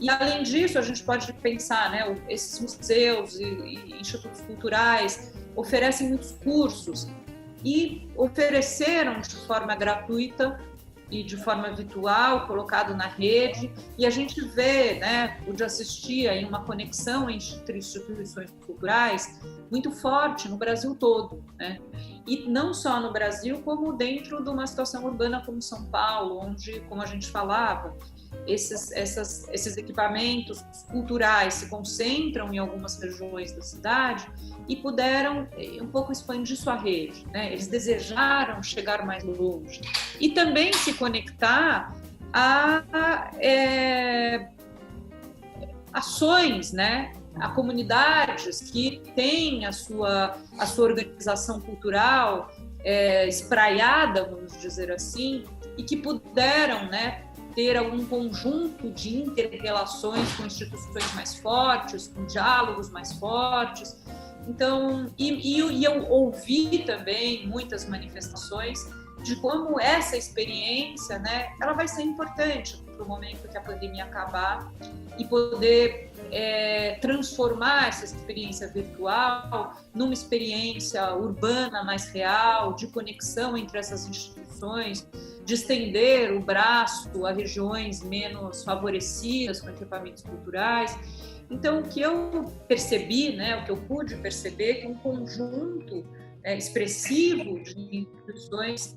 E, além disso, a gente pode pensar, né, esses museus e institutos culturais oferecem muitos cursos e ofereceram de forma gratuita e de forma virtual, colocado na rede, e a gente vê, né, pude assistir aí uma conexão entre instituições culturais muito forte no Brasil todo, né? E não só no Brasil, como dentro de uma situação urbana como São Paulo, onde, como a gente falava, esses equipamentos culturais se concentram em algumas regiões da cidade e puderam um pouco expandir sua rede, né? Eles desejaram chegar mais longe e também se conectar a ações, né? A comunidades que têm a sua organização cultural espraiada, vamos dizer assim, e que puderam, né, ter algum conjunto de inter-relações com instituições mais fortes, com diálogos mais fortes. Então, eu ouvi também muitas manifestações de como essa experiência, né, ela vai ser importante para o momento que a pandemia acabar e poder transformar essa experiência virtual numa experiência urbana mais real, de conexão entre essas instituições, de estender o braço a regiões menos favorecidas com equipamentos culturais. Então, o que eu percebi, né, o que eu pude perceber, que um conjunto expressivo de instituições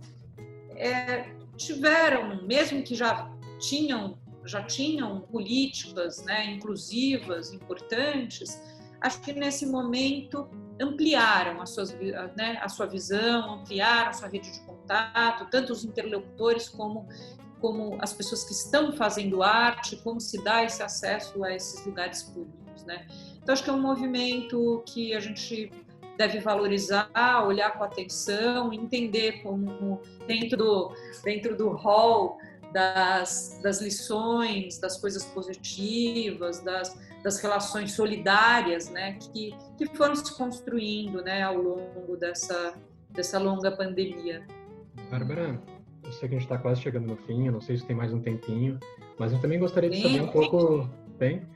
tiveram, mesmo que já tinham já tinham políticas, né, inclusivas, importantes, acho que nesse momento ampliaram a sua visão, ampliaram a sua rede de contato, tanto os interlocutores como as pessoas que estão fazendo arte, como se dá esse acesso a esses lugares públicos, né? Então, acho que é um movimento que a gente deve valorizar, olhar com atenção, entender como dentro do hall das lições, das coisas positivas, das relações solidárias, né, que foram se construindo, né, ao longo dessa longa pandemia. Bárbara, eu sei que a gente está quase chegando no fim, eu não sei se tem mais um tempinho, mas eu também gostaria de saber um pouco... Bem,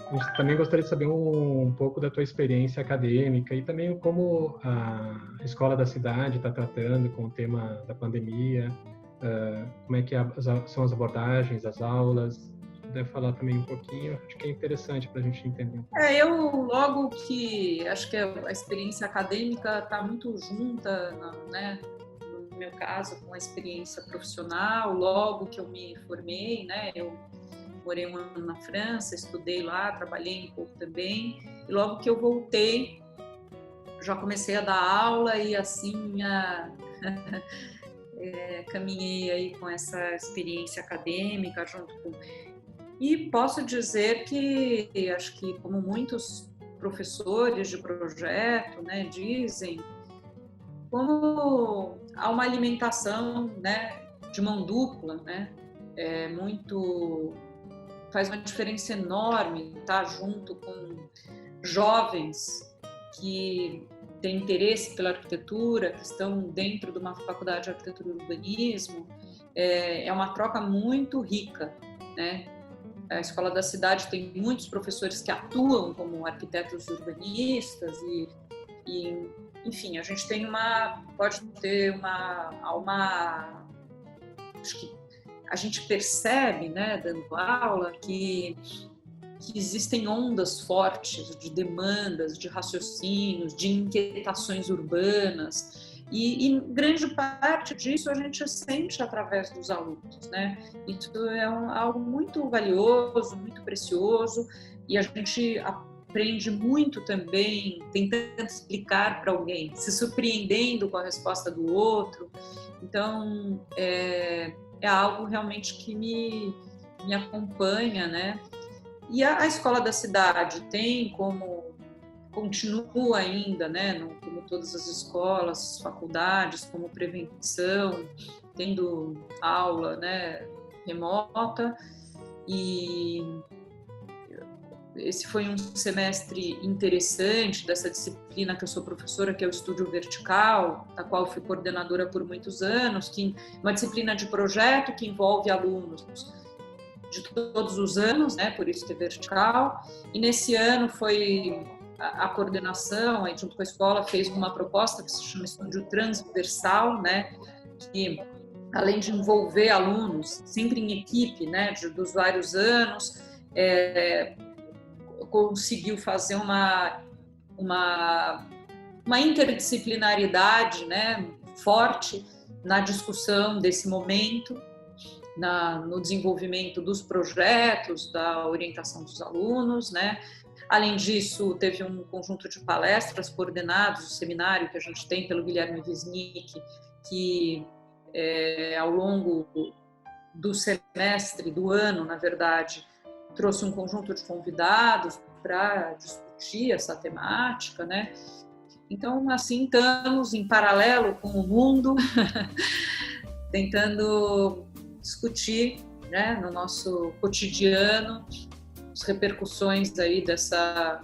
a gente também gostaria de saber um pouco da tua experiência acadêmica e também como a Escola da Cidade está tratando com o tema da pandemia, como é que são as abordagens, as aulas. Se puder falar também um pouquinho, acho que é interessante para a gente entender. Eu logo que acho que a experiência acadêmica está muito junta, né, no meu caso, com a experiência profissional. Logo que eu me formei, né, eu morei um ano na França, estudei lá, trabalhei um pouco também, e logo que eu voltei, já comecei a dar aula e assim caminhei aí com essa experiência acadêmica junto com... E posso dizer que acho que como muitos professores de projeto, né, dizem, como há uma alimentação, né, de mão dupla, né, faz uma diferença enorme estar junto com jovens que têm interesse pela arquitetura, que estão dentro de uma faculdade de arquitetura e urbanismo. É uma troca muito rica, né? A Escola da Cidade tem muitos professores que atuam como arquitetos urbanistas e enfim, a gente pode ter acho que a gente percebe, né, dando aula, que existem ondas fortes de demandas, de raciocínios, de inquietações urbanas, e grande parte disso a gente sente através dos alunos, né? Isso é algo muito valioso, muito precioso, e a gente aprende muito também tentando explicar para alguém, se surpreendendo com a resposta do outro. Então, é algo realmente que me acompanha, né? E a Escola da Cidade continua ainda, né? Como todas as escolas, faculdades, como prevenção, tendo aula, né, remota. E esse foi um semestre interessante dessa disciplina que eu sou professora, que é o Estúdio Vertical, da qual fui coordenadora por muitos anos, que é uma disciplina de projeto que envolve alunos de todos os anos, né, por isso que é vertical. E nesse ano foi a coordenação, aí junto com a escola, fez uma proposta que se chama Estúdio Transversal, né, que além de envolver alunos, sempre em equipe, né, dos vários anos, conseguiu fazer uma interdisciplinaridade, né, forte na discussão desse momento, no desenvolvimento dos projetos, da orientação dos alunos, né. Além disso, teve um conjunto de palestras coordenados, o seminário que a gente tem pelo Guilherme Wisnik, que ao longo do semestre, do ano, na verdade, trouxe um conjunto de convidados para discutir essa temática, né? Então, assim, estamos em paralelo com o mundo, tentando discutir, né, no nosso cotidiano, as repercussões aí dessa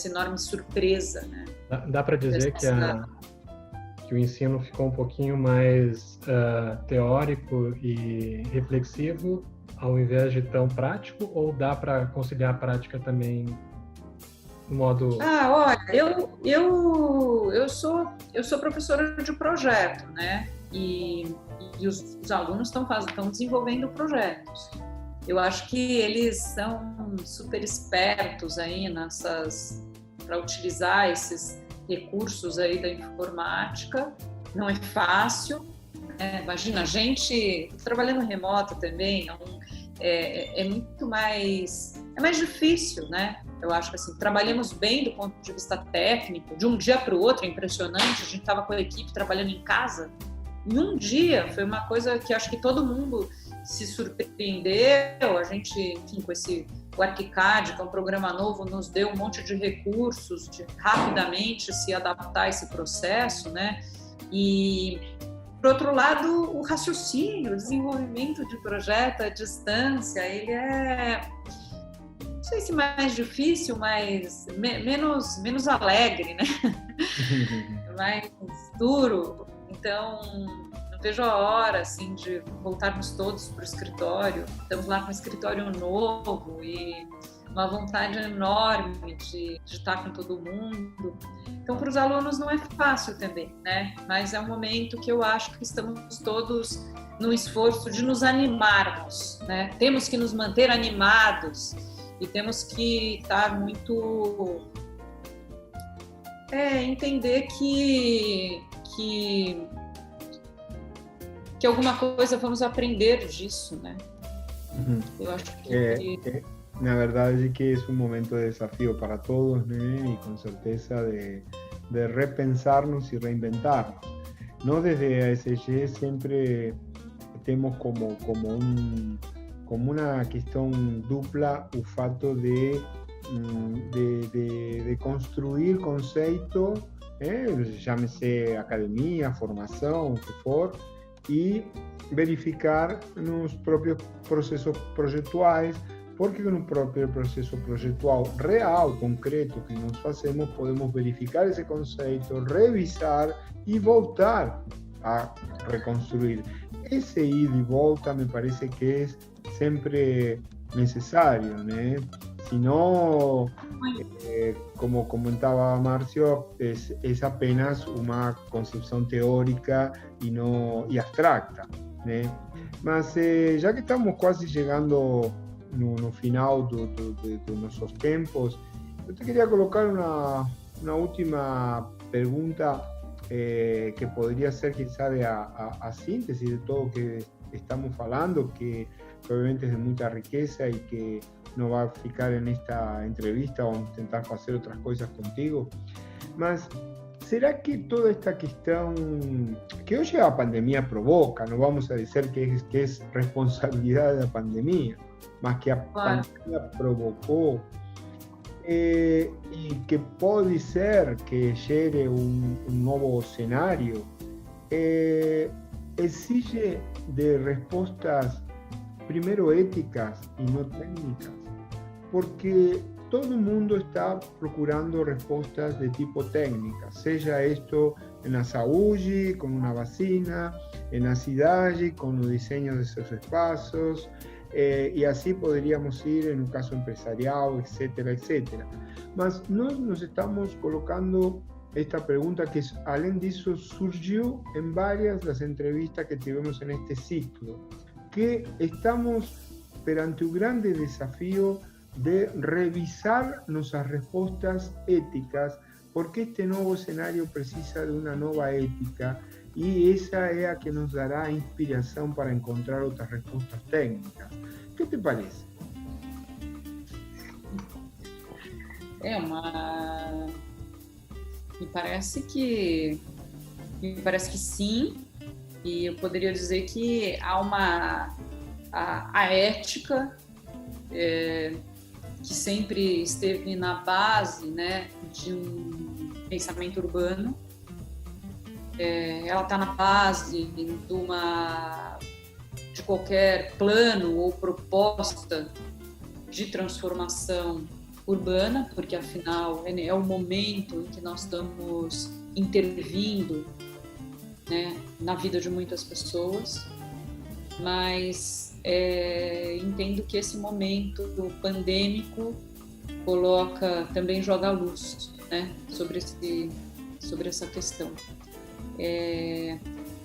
enorme surpresa, né? Dá para dizer que o ensino ficou um pouquinho mais teórico e reflexivo, ao invés de tão prático, ou dá para conciliar a prática também no modo... Olha, eu sou professora de projeto, né? E os alunos estão desenvolvendo projetos. Eu acho que eles são super espertos aí para utilizar esses recursos aí da informática. Não é fácil, né? Imagina, a gente trabalhando remoto também, é muito mais difícil, né? Eu acho que assim, trabalhamos bem do ponto de vista técnico, de um dia para o outro, é impressionante. A gente estava com a equipe trabalhando em casa, em um dia. Foi uma coisa que acho que todo mundo se surpreendeu. A gente, enfim, o ArchiCAD, que é um programa novo, nos deu um monte de recursos de rapidamente se adaptar a esse processo, né? E, por outro lado, o raciocínio, o desenvolvimento de projeto à distância, ele não sei se mais difícil, mas menos alegre, né? Mais duro. Então, não vejo a hora, assim, de voltarmos todos para o escritório. Estamos lá com um escritório novo e uma vontade enorme de estar com todo mundo. Então, para os alunos não é fácil também, né? Mas é um momento que eu acho que estamos todos no esforço de nos animarmos, né? Temos que nos manter animados e temos que estar muito... entender que alguma coisa vamos aprender disso, né? Eu acho que... Na verdade que é um momento de desafio para todos, né? E com certeza de repensarnos e reinventarnos. Nós desde a ESG sempre temos como uma questão dupla o fato de construir conceito, chame-se academia, formação, o que for, e verificar nos próprios processos projetuais, porque no próprio processo projetual real, concreto que nós fazemos, podemos verificar esse conceito, revisar e voltar a reconstruir. Esse ida e volta me parece que é sempre necessário, né? Senão, como comentava Márcio, é apenas uma concepção teórica e abstracta, né? Mas já que estamos quase chegando no final dos nossos tempos, eu te queria colocar uma última pergunta que poderia ser, quem sabe, a síntese de tudo que estamos falando, que obviamente é de muita riqueza e que não vai ficar nesta entrevista, vamos tentar fazer outras coisas contigo, mas será que toda esta questão que hoje a pandemia provoca, não vamos a dizer que é responsabilidade da pandemia, mas que a pandemia provocou, e que pode ser que gere um novo cenário, exige de respostas primeiro éticas e não técnicas, porque todo mundo está procurando respostas de tipo técnica, seja isto na saúde, com uma vacina, na cidade, com o desenho de seus espaços, e assim poderíamos ir no caso empresarial, etc, etc. Mas nós nos estamos colocando esta pergunta que, além disso, surgiu em várias das entrevistas que tivemos neste ciclo, que estamos perante o grande desafio de revisar nossas respostas éticas, porque este novo cenário precisa de uma nova ética e essa é a que nos dará inspiração para encontrar outras respostas técnicas. O que te parece? Me parece que sim, e eu poderia dizer que há a ética que sempre esteve na base, né, de um pensamento urbano. Ela está na base de qualquer plano ou proposta de transformação urbana, porque afinal é o momento em que nós estamos intervindo, né, na vida de muitas pessoas, mas entendo que esse momento pandêmico também joga luz, né, sobre essa questão.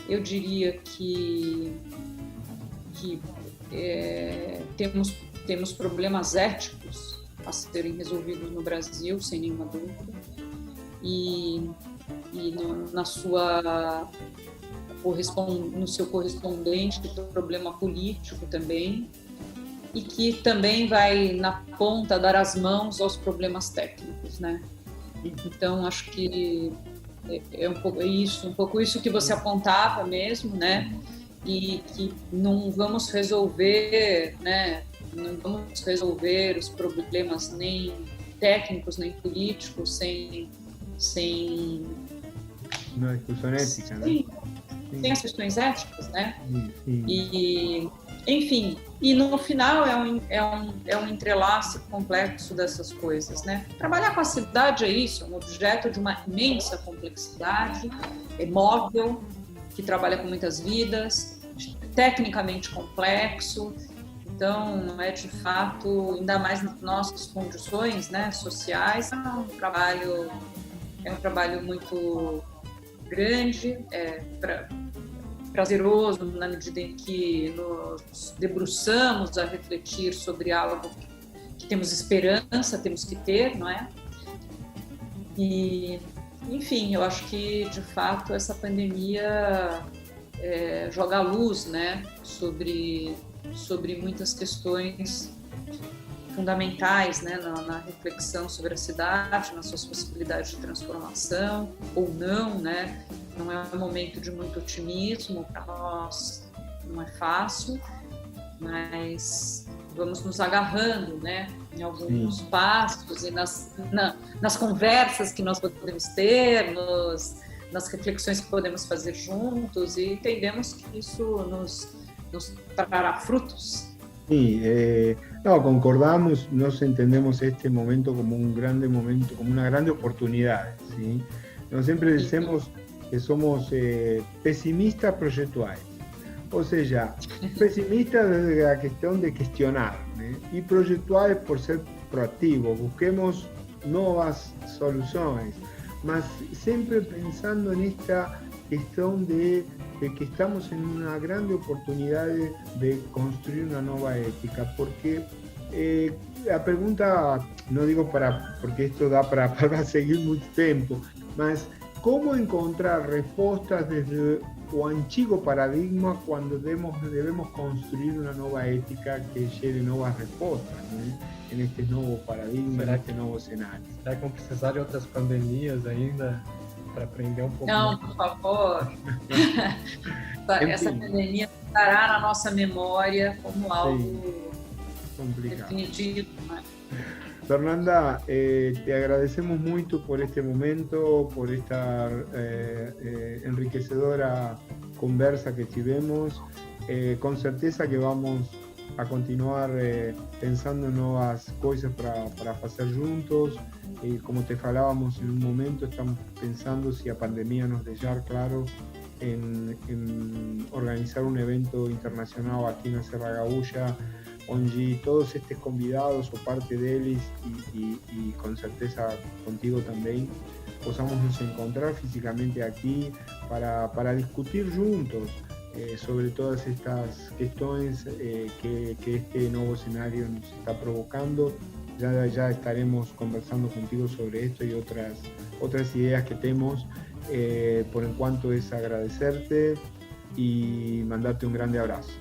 Eu diria que temos problemas éticos a serem resolvidos no Brasil, sem nenhuma dúvida, e no seu correspondente problema político também, e que também vai, na ponta, dar as mãos aos problemas técnicos, né? Então, acho que é um pouco isso que você apontava mesmo, né? E que não vamos resolver, né? Não vamos resolver os problemas nem técnicos, nem políticos sem uma discussão ética, né? Sem as questões éticas, né? Sim. E, enfim, e no final é um entrelace complexo dessas coisas, né? Trabalhar com a cidade é isso, é um objeto de uma imensa complexidade, é móvel, que trabalha com muitas vidas, tecnicamente complexo. Então, não é de fato, ainda mais nas nossas condições, né, sociais, é um trabalho muito grande, prazeroso na medida em que nos debruçamos a refletir sobre algo que temos esperança, temos que ter, não é? E, enfim, eu acho que, de fato, essa pandemia joga a luz, né, sobre muitas questões fundamentais, né, na reflexão sobre a cidade, nas suas possibilidades de transformação ou não, né? Não é um momento de muito otimismo para nós, não é fácil, mas vamos nos agarrando, né, em alguns passos e nas conversas que nós podemos ter, nas reflexões que podemos fazer juntos, e entendemos que isso nos trará frutos. Sí, no, concordamos, nos entendemos este momento como un grande momento, como una grande oportunidad, ¿sí? Nos siempre decimos que somos pesimistas proyectuales, o sea, pesimistas desde la cuestión de cuestionar, y proyectuales por ser proactivos, busquemos nuevas soluciones, mas siempre pensando en esta cuestión de que estamos en una grande oportunidad de construir una nueva ética, porque la pregunta, no digo porque esto da para seguir mucho tiempo, mas ¿cómo encontrar respuestas desde o antiguo paradigma cuando debemos construir una nueva ética que lleve nuevas respuestas, ¿no? En este nuevo paradigma, en este nuevo escenario? Será que vão precisar de outras pandemias ainda para aprender um pouco? Não, por favor. Essa pandemia estará na nossa memória como algo definitivo, né? Fernanda, te agradecemos mucho por este momento, por esta enriquecedora conversa que tivemos. Con certeza que vamos a continuar pensando en nuevas cosas para hacer juntos. Como te falábamos en un momento, estamos pensando si a pandemia nos deixar claro en organizar un evento internacional aquí en Serra Gaúcha, onde todos estes convidados o parte deles e com certeza contigo também possamos nos encontrar fisicamente aqui para discutir juntos sobre todas estas questões que este novo cenário nos está provocando. Ya estaremos conversando contigo sobre esto y otras ideas que tenemos. Por enquanto es agradecerte y mandarte un grande abraço.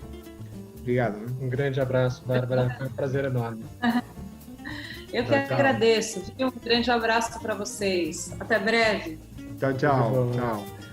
Obrigado. Um grande abraço, Bárbara. Foi um prazer enorme. Eu que agradeço. Um grande abraço para vocês. Até breve. Tchau, tchau. Tchau.